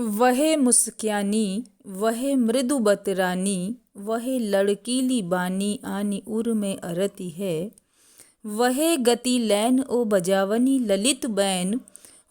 वह मुस्क्यानी वह मृदु बतरानी वह लड़कीली बानी आनी उर में अरती है। वह गति लैन ओ बजावनी ललित बैन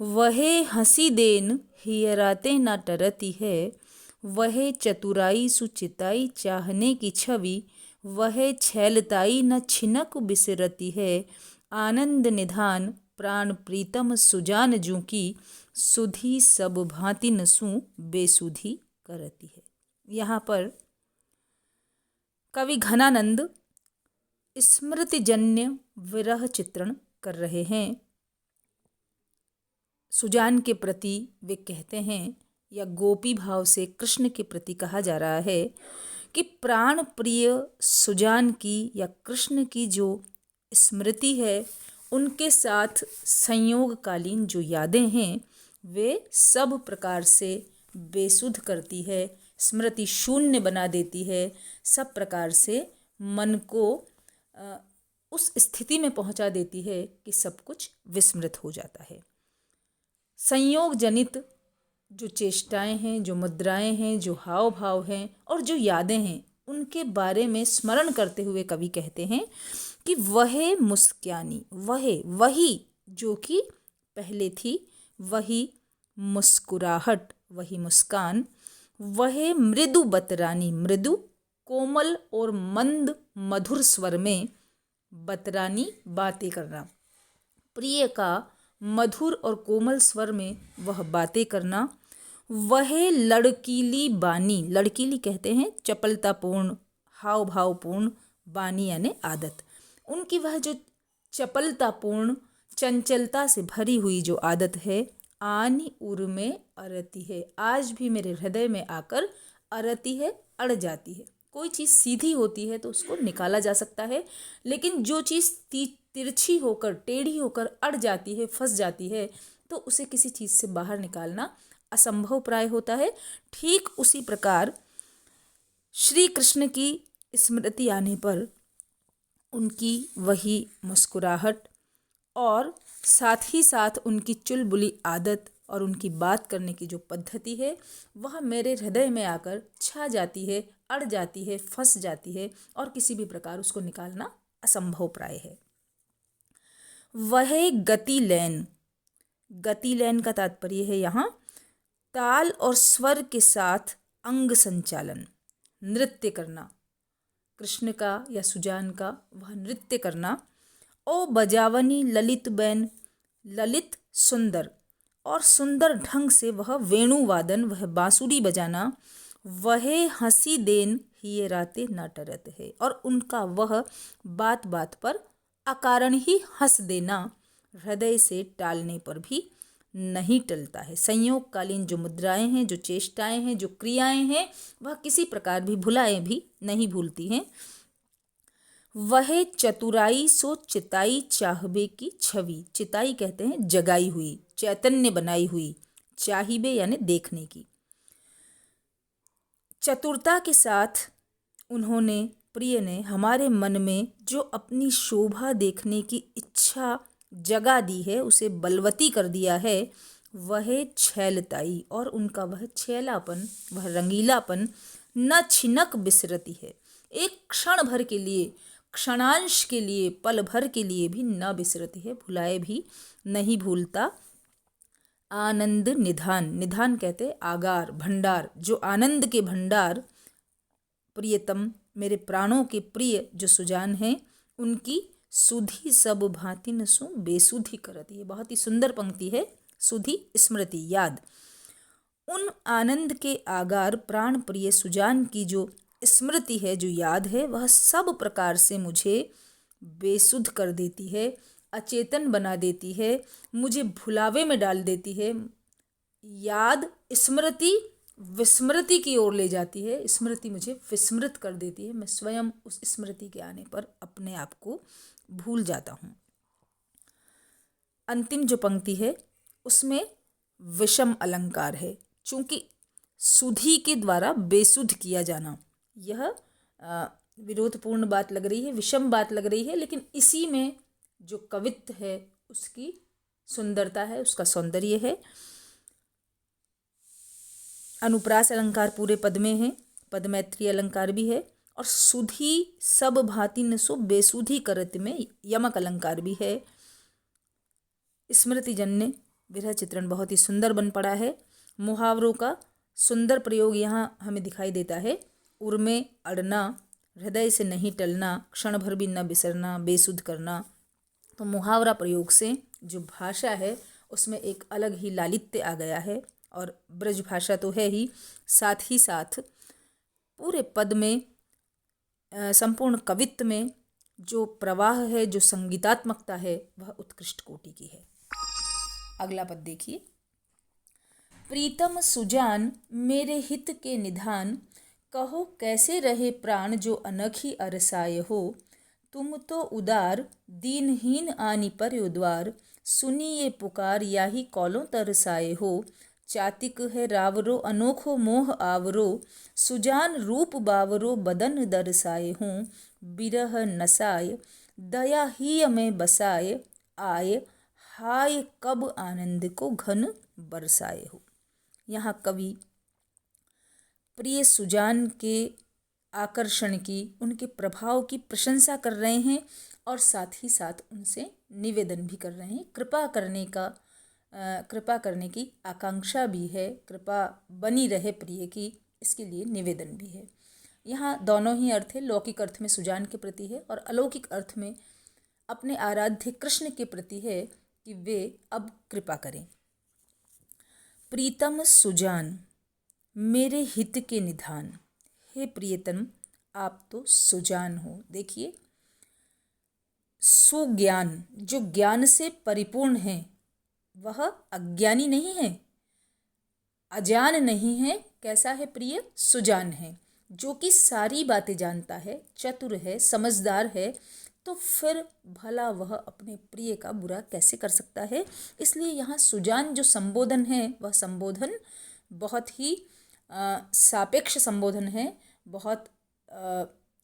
वह हंसी देन हियराते ना टरती है। वह चतुराई सुचिताई चाहने की छवि वह छैलताई न छिनक बिसरती है। आनंद निधान प्राण प्रीतम सुजान जू की सुधी सब भांति नसू बेसुधी करती है। यहाँ पर कवि घनानंद स्मृतिजन्य विरह चित्रण कर रहे हैं। सुजान के प्रति वे कहते हैं, या गोपी भाव से कृष्ण के प्रति कहा जा रहा है कि प्राण प्रिय सुजान की या कृष्ण की जो स्मृति है, उनके साथ संयोगकालीन जो यादें हैं वे सब प्रकार से बेसुध करती है, स्मृति शून्य बना देती है, सब प्रकार से मन को उस स्थिति में पहुंचा देती है कि सब कुछ विस्मृत हो जाता है। संयोग जनित जो चेष्टाएं हैं, जो मुद्राएं हैं, जो हाव भाव हैं और जो यादें हैं, उनके बारे में स्मरण करते हुए कवि कहते हैं कि वह मुस्क्यानी वही जो कि पहले थी, वही मुस्कुराहट, वही मुस्कान, वह मृदु बतरानी, मृदु कोमल और मंद मधुर स्वर में बतरानी बातें करना, प्रिय का मधुर और कोमल स्वर में वह बातें करना। वह लड़कीली बानी, लड़कीली कहते हैं चपलतापूर्ण, हाव भावपूर्ण, बानी यानी आदत, उनकी वह जो चपलतापूर्ण चंचलता से भरी हुई जो आदत है, आनी उर में अरती है, आज भी मेरे हृदय में आकर अरती है, अड़ जाती है। कोई चीज़ सीधी होती है तो उसको निकाला जा सकता है, लेकिन जो चीज़ तिरछी होकर, टेढ़ी होकर अड़ जाती है, फंस जाती है, तो उसे किसी चीज़ से बाहर निकालना असंभव प्राय होता है। ठीक उसी प्रकार श्री कृष्ण की स्मृति आने पर उनकी वही मुस्कुराहट और साथ ही साथ उनकी चुलबुली आदत और उनकी बात करने की जो पद्धति है, वह मेरे हृदय में आकर छा जाती है, अड़ जाती है, फंस जाती है और किसी भी प्रकार उसको निकालना असंभव प्राय है। वह गति लैन, गति लैन का तात्पर्य है यहाँ ताल और स्वर के साथ अंग संचालन, नृत्य करना, कृष्ण का या सुजान का वह नृत्य करना। ओ बजावनी ललित बैन, ललित सुंदर और सुंदर ढंग से वह वेणुवादन, वह बांसुरी बजाना। वह हंसी देन हिये राते ना टरत है, और उनका वह बात बात पर अकारण ही हंस देना हृदय से टालने पर भी नहीं टलता है। संयोगकालीन जो मुद्राएं हैं, जो चेष्टाएं हैं, जो क्रियाएं हैं, वह किसी प्रकार भी भुलाएं भी नहीं भूलती हैं। वह चतुराई सो चिताई चाहबे की छवि, चिताई कहते हैं जगाई हुई, चैतन्य बनाई हुई, चाहिबे यानी देखने की। चतुरता के साथ उन्होंने, प्रिय ने हमारे मन में जो अपनी शोभा देखने की इच्छा जगा दी है, उसे बलवती कर दिया है, वह छैलताई, और उनका वह छैलापन, वह रंगीलापन न छिनक बिसरती है, एक क्षण भर के लिए, क्षणांश के लिए, पल भर के लिए भी न बिसरती है, भुलाए भी नहीं भूलता। आनंद निधान, निधान कहते आगार, भंडार, जो आनंद के भंडार, प्रियतम मेरे प्राणों के प्रिय जो सुजान हैं, उनकी सुधी सब भांति नसु बेसुधी करती है। बहुत ही सुंदर पंक्ति है, सुधी स्मृति, याद। उन आनंद के आगार प्राण प्रिय सुजान की जो स्मृति है, जो याद है, वह सब प्रकार से मुझे बेसुध कर देती है, अचेतन बना देती है, मुझे भुलावे में डाल देती है। याद स्मृति विस्मृति की ओर ले जाती है, स्मृति मुझे विस्मृत कर देती है, मैं स्वयं उस स्मृति के आने पर अपने आप को भूल जाता हूँ। अंतिम जो पंक्ति है उसमें विषम अलंकार है, चूंकि सुधी के द्वारा बेसुध किया जाना, यह विरोधपूर्ण बात लग रही है, विषम बात लग रही है, लेकिन इसी में जो कवित्व है उसकी सुंदरता है, उसका सौंदर्य है। अनुप्रास अलंकार पूरे पद में है, पद मैत्री अलंकार भी है, और सुधी सब भांति न सो बेसुधी करत में यमक अलंकार भी है। स्मृति जन्य विरह चित्रण बहुत ही सुंदर बन पड़ा है। मुहावरों का सुंदर प्रयोग यहाँ हमें दिखाई देता है। उर में अड़ना, हृदय से नहीं टलना, क्षण भर भी न बिसरना, बेसुध करना। तो मुहावरा प्रयोग से जो भाषा है उसमें एक अलग ही लालित्य आ गया है, और ब्रज भाषा तो है ही, साथ ही साथ पूरे पद में संपूर्ण कवित्व में जो प्रवाह है, जो संगीतात्मकता है, वह उत्कृष्ट कोटि की है। अगला पद देखिए। प्रीतम सुजान मेरे हित के निधान, कहो कैसे रहे प्राण जो अनखी अरसाय हो। तुम तो उदार दीनहीन आनि पर उद्वार, सुनिए पुकार याही कौलों तरसाए हो। चातिक है रावरो अनोखो मोह आवरो, सुजान रूप बावरो बदन दरसाए हूँ। बिरह नसाय दया ही में बसाए, आय हाय कब आनंद को घन बरसाए हो। यहाँ कवि प्रिय सुजान के आकर्षण की, उनके प्रभाव की प्रशंसा कर रहे हैं, और साथ ही साथ उनसे निवेदन भी कर रहे हैं। कृपा करने की आकांक्षा भी है, कृपा बनी रहे प्रिय की, इसके लिए निवेदन भी है। यहाँ दोनों ही अर्थ है। लौकिक अर्थ में सुजान के प्रति है, और अलौकिक अर्थ में अपने आराध्य कृष्ण के प्रति है कि वे अब कृपा करें। प्रीतम सुजान मेरे हित के निधान, हे प्रियतम आप तो सुजान हो। देखिए, सुज्ञान जो ज्ञान से परिपूर्ण है, वह अज्ञानी नहीं है, अजान नहीं है। कैसा है प्रिय? सुजान है, जो कि सारी बातें जानता है, चतुर है, समझदार है। तो फिर भला वह अपने प्रिय का बुरा कैसे कर सकता है? इसलिए यहाँ सुजान जो संबोधन है, वह संबोधन बहुत ही सापेक्ष संबोधन है, बहुत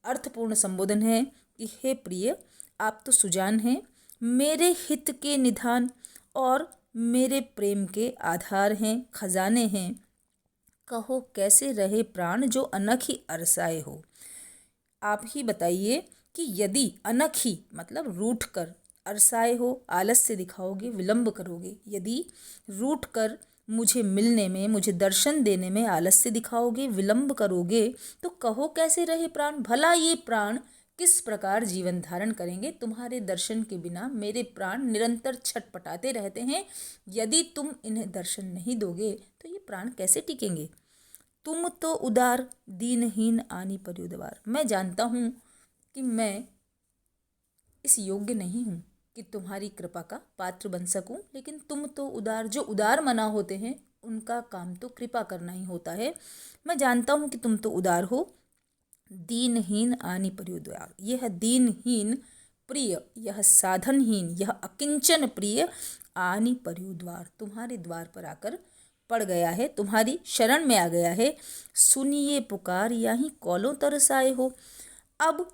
अर्थपूर्ण संबोधन है कि हे प्रिय आप तो सुजान हैं, मेरे हित के निधान और मेरे प्रेम के आधार हैं, खजाने हैं। कहो कैसे रहे प्राण जो अनखी अरसाए हो। आप ही बताइए कि यदि अनखी मतलब रूठ कर, अरसाए हो आलस्य दिखाओगे, विलंब करोगे, यदि रूठ कर मुझे मिलने में, मुझे दर्शन देने में आलस्य दिखाओगे, विलंब करोगे, तो कहो कैसे रहे प्राण। भला ये प्राण किस प्रकार जीवन धारण करेंगे? तुम्हारे दर्शन के बिना मेरे प्राण निरंतर छटपटाते रहते हैं। यदि तुम इन्हें दर्शन नहीं दोगे तो ये प्राण कैसे टिकेंगे? तुम तो उदार दीनहीन आनि पर उद्वार। मैं जानता हूँ कि मैं इस योग्य नहीं हूँ कि तुम्हारी कृपा का पात्र बन सकूं, लेकिन तुम तो उदार, जो उदार मना होते हैं उनका काम तो कृपा करना ही होता है। मैं जानता हूँ कि तुम तो उदार हो। दीनहीन आनि पर उद्वार, यह दीनहीन प्रिय, यह साधनहीन, यह अकिंचन प्रिय आनि पर उद्वार तुम्हारे द्वार पर आकर पड़ गया है, तुम्हारी शरण में आ गया है। सुनिए पुकार याही कौलों तरसाए हो। अब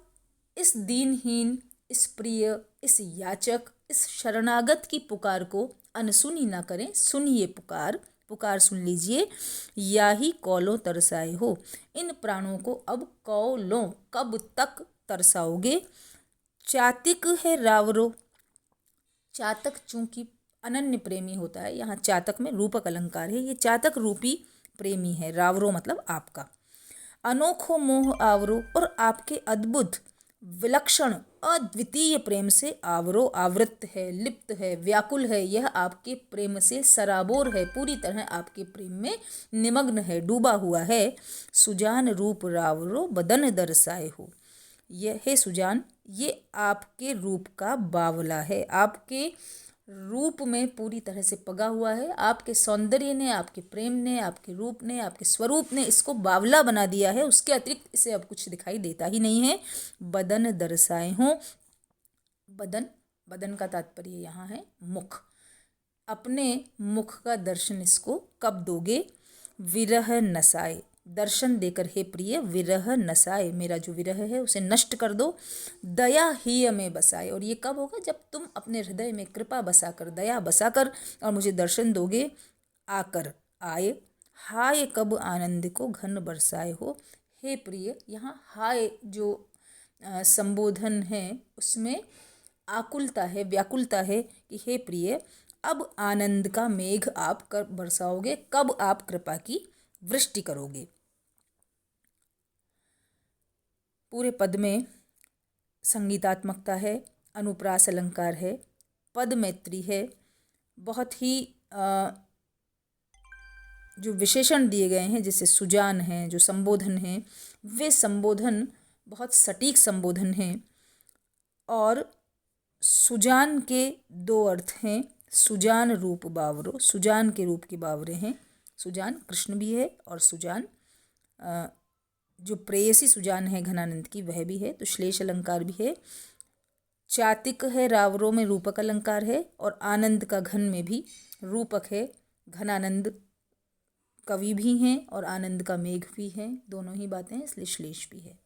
इस दीनहीन, इस प्रिय, इस याचक, इस शरणागत की पुकार को अनसुनी ना करें। सुनिए पुकार, पुकार सुन लीजिए। याही कौलों तरसाए हो, इन प्राणों को अब कौलों कब तक तरसाओगे। चातिक है रावरो, चातक चूंकि अनन्य प्रेमी होता है, यहाँ चातक में रूपक अलंकार है, ये चातक रूपी प्रेमी है। रावरो मतलब आपका। अनोखो मोह आवरो, और आपके अद्भुत विलक्षण अद्वितीय प्रेम से आवरो आवृत है, लिप्त है, व्याकुल है। यह आपके प्रेम से सराबोर है, पूरी तरह आपके प्रेम में निमग्न है, डूबा हुआ है। सुजान रूप रावरो बदन दरसाए हो। यह हे सुजान, ये आपके रूप का बावला है, आपके रूप में पूरी तरह से पगा हुआ है। आपके सौंदर्य ने, आपके प्रेम ने, आपके रूप ने, आपके स्वरूप ने इसको बावला बना दिया है। उसके अतिरिक्त इसे अब कुछ दिखाई देता ही नहीं है। बदन दरसाए हों, बदन, बदन का तात्पर्य यहाँ है मुख। अपने मुख का दर्शन इसको कब दोगे? विरह नसाए, दर्शन देकर हे प्रिय विरह नसाए, मेरा जो विरह है उसे नष्ट कर दो। दया ही में बसाए, और ये कब होगा? जब तुम अपने हृदय में कृपा बसाकर, दया बसाकर और मुझे दर्शन दोगे। आकर, आए, हाय कब आनंद को घन बरसाए हो। हे प्रिय, यहाँ हाय जो संबोधन है उसमें आकुलता है, व्याकुलता है कि हे प्रिय, अब आनंद का मेघ आप कब बरसाओगे, कब आप कृपा की वृष्टि करोगे। पूरे पद में संगीतात्मकता है, अनुप्रास अलंकार है, पद मैत्री है, बहुत ही जो विशेषण दिए गए हैं जैसे सुजान हैं, जो संबोधन हैं, वे संबोधन बहुत सटीक संबोधन हैं। और सुजान के दो अर्थ हैं, सुजान रूप बावरो, सुजान के रूप के बावरे हैं। सुजान कृष्ण भी है और सुजान जो प्रेयसी सुजान है घनानंद की वह भी है, तो श्लेष अलंकार भी है। चातिक है रावरों में रूपक अलंकार है, और आनंद का घन में भी रूपक है। घनानंद कवि भी हैं और आनंद का मेघ भी है, दोनों ही बातें, इसलिए श्लेष भी है।